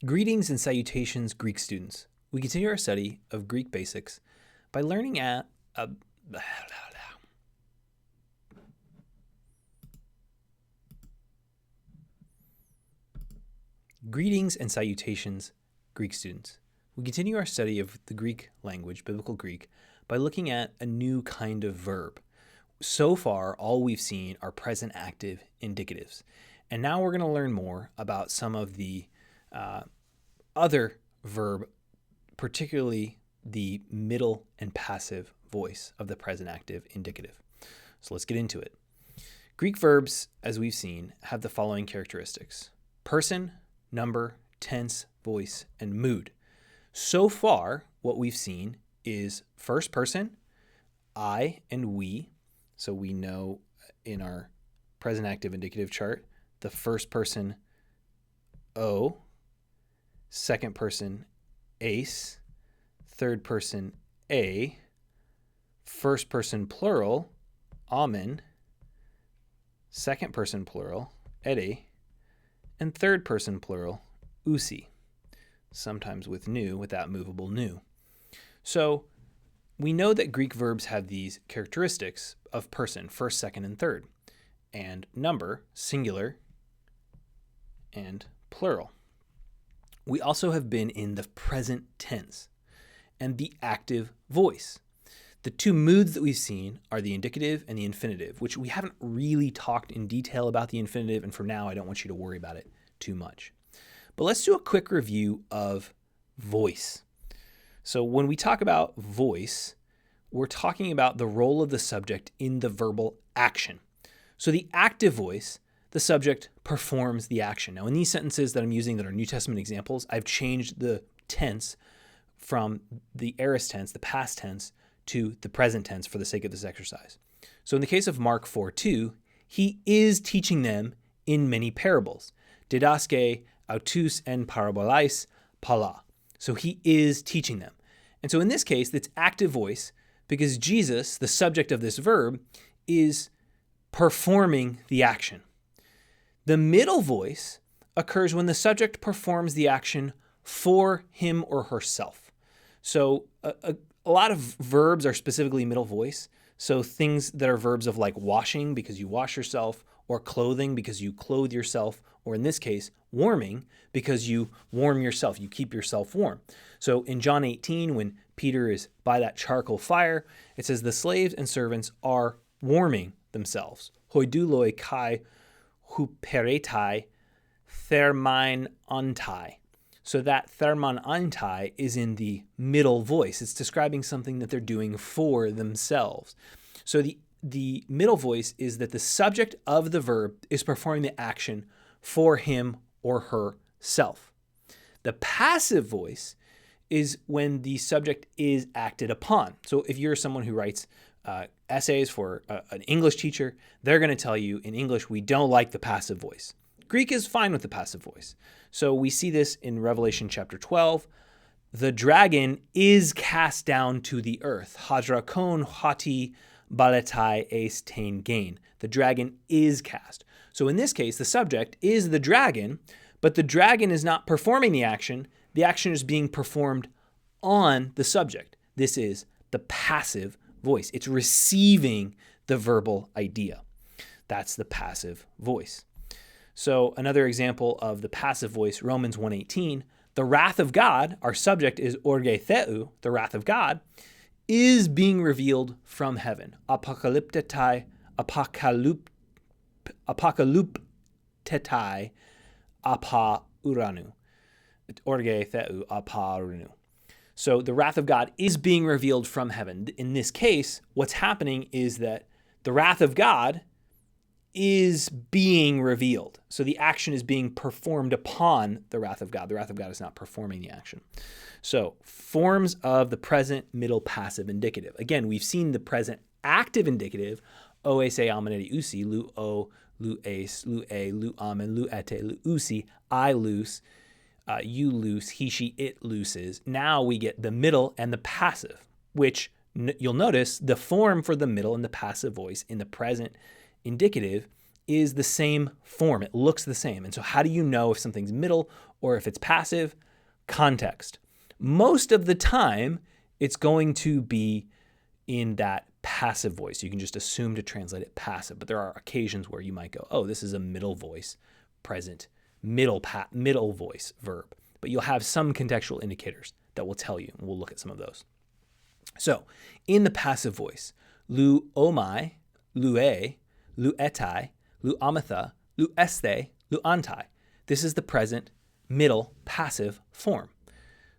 Greetings and salutations, Greek students. We continue our study of Greek basics by learning at Greetings and salutations, Greek students. We continue our study of the Greek language, Biblical Greek, by looking at a new kind of verb. So far, all we've seen are present active indicatives. And now we're going to learn more about some of the other verb, particularly the middle and passive voice of the present active indicative. So let's get into it. Greek verbs, as we've seen, have the following characteristics: person, number, tense, voice, and mood. So far, what we've seen is first person, I and we. So we know in our present active indicative chart, the first person, O, second person, ace, third person, a, first person plural, amen, second person plural, ede, and third person plural, usi, sometimes with nu, with that movable nu. So we know that Greek verbs have these characteristics of person, first, second, and third, and number, singular, and plural. We also have been in the present tense and the active voice. The two moods that we've seen are the indicative and the infinitive, which we haven't really talked in detail about the infinitive, and for now I don't want you to worry about it too much. But let's do a quick review of voice. So when we talk about voice, we're talking about the role of the subject in the verbal action. So the active voice, the subject performs the action. Now, in these sentences that I'm using that are New Testament examples, I've changed the tense from the aorist tense, the past tense, to the present tense for the sake of this exercise. So in the case of Mark 4:2, he is teaching them in many parables. Didaske autus en parabolais pala. So he is teaching them. And so in this case, it's active voice because Jesus, the subject of this verb, is performing the action. The middle voice occurs when the subject performs the action for him or herself. So a lot of verbs are specifically middle voice. So things that are verbs of like washing because you wash yourself, or clothing because you clothe yourself, or in this case, warming because you warm yourself, you keep yourself warm. So in John 18, when Peter is by that charcoal fire, it says the slaves and servants are warming themselves. Hoiduloi kai huperetai thermine antai. So that thermon antai is in the middle voice. It's describing something that they're doing for themselves. So the middle voice is that the subject of the verb is performing the action for him or herself. The passive voice is when the subject is acted upon. So if you're someone who writes essays for an English teacher, they're going to tell you in English, we don't like the passive voice. Greek is fine with the passive voice. So we see this in Revelation chapter 12. The dragon is cast down to the earth. Hadrakon hati baletai eis tein gain. The dragon is cast. So in this case, the subject is the dragon, but the dragon is not performing the action. The action is being performed on the subject. This is the passive voice. It's receiving the verbal idea. That's the passive voice. So another example of the passive voice, Romans 1:18, the wrath of God, our subject is orge theu, the wrath of God, is being revealed from heaven. Apocalyptetai, apocalyptetai, apa uranu. Orge theu, apa uranu. So the wrath of God is being revealed from heaven. In this case, what's happening is that the wrath of God is being revealed. So the action is being performed upon the wrath of God. The wrath of God is not performing the action. So forms of the present, middle, passive indicative. Again, we've seen the present active indicative, oese ameneti usi, lu o, lu ace, lu a, lu amen, lu ete, lu usi, I loose, you loose, he, she, it looses. Now we get the middle and the passive, which you'll notice the form for the middle and the passive voice in the present indicative is the same form. It looks the same. And so how do you know if something's middle or if it's passive, context. Most of the time, it's going to be in that passive voice. You can just assume to translate it passive, but there are occasions where you might go, oh, this is a middle voice, present, middle voice verb. But you'll have some contextual indicators that will tell you, and we'll look at some of those. So, in the passive voice, lu omai, lu e, lu etai, lu amatha, lu este, lu antai. This is the present middle passive form.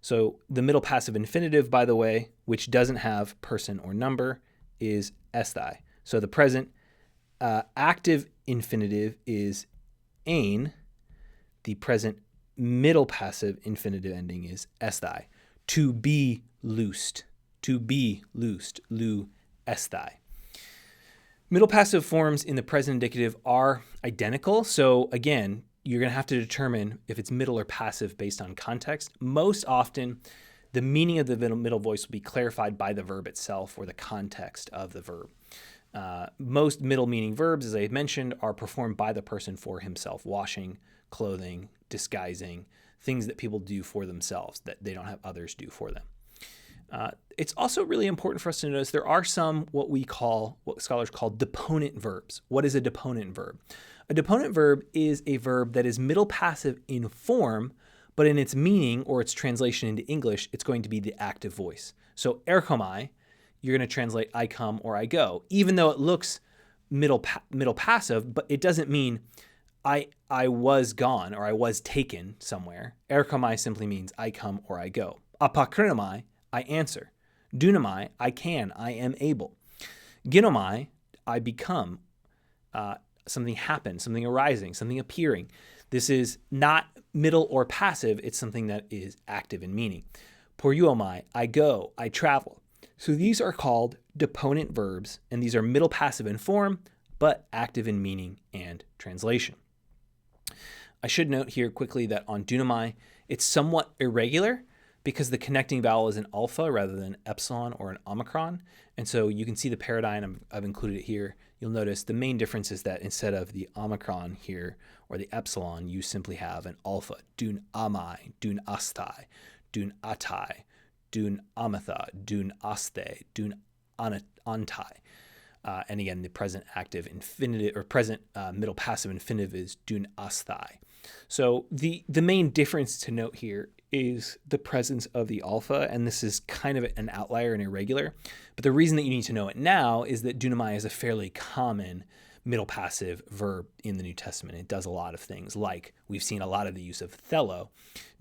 So the middle passive infinitive, by the way, which doesn't have person or number, is estai. So the present active infinitive is ein. The present middle passive infinitive ending is estai. To be loosed. To be loosed. Lu estai. Middle passive forms in the present indicative are identical. So again, you're going to have to determine if it's middle or passive based on context. Most often, the meaning of the middle voice will be clarified by the verb itself or the context of the verb. Most middle meaning verbs, as I mentioned, are performed by the person for himself. Washing, clothing, disguising, things that people do for themselves that they don't have others do for them. It's also really important for us to notice there are some what scholars call deponent verbs. What is a deponent verb? A deponent verb is a verb that is middle passive in form, but in its meaning or its translation into English, it's going to be the active voice. So erchomai, you're going to translate I come or I go, even though it looks middle passive, but it doesn't mean I was gone or I was taken somewhere. Erchomai simply means I come or I go. Apakrinomai, I answer. Dunamai, I can, I am able. Ginomai, I become. Something happens, something arising, something appearing. This is not middle or passive. It's something that is active in meaning. Poryuomai, I go, I travel. So these are called deponent verbs, and these are middle passive in form, but active in meaning and translation. I should note here quickly that on dunamai, it's somewhat irregular because the connecting vowel is an alpha rather than epsilon or an omicron. And so you can see the paradigm, I've included it here. You'll notice the main difference is that instead of the omicron here or the epsilon, you simply have an alpha. Dun amai, dun astai, dun atai, dun amatha, dun aste, dun antai. And again, the present active infinitive or present middle passive infinitive is dun astai. So the main difference to note here is the presence of the alpha, and this is kind of an outlier and irregular. But the reason that you need to know it now is that dunamai is a fairly common middle passive verb in the New Testament. It does a lot of things, like we've seen a lot of the use of thelo.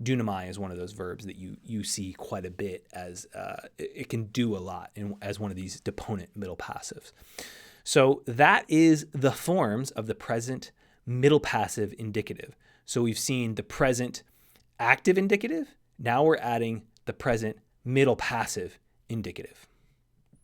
Dunamai is one of those verbs that you see quite a bit as it can do a lot as one of these deponent middle passives. So that is the forms of the present middle passive indicative. So we've seen the present active indicative. Now we're adding the present middle passive indicative.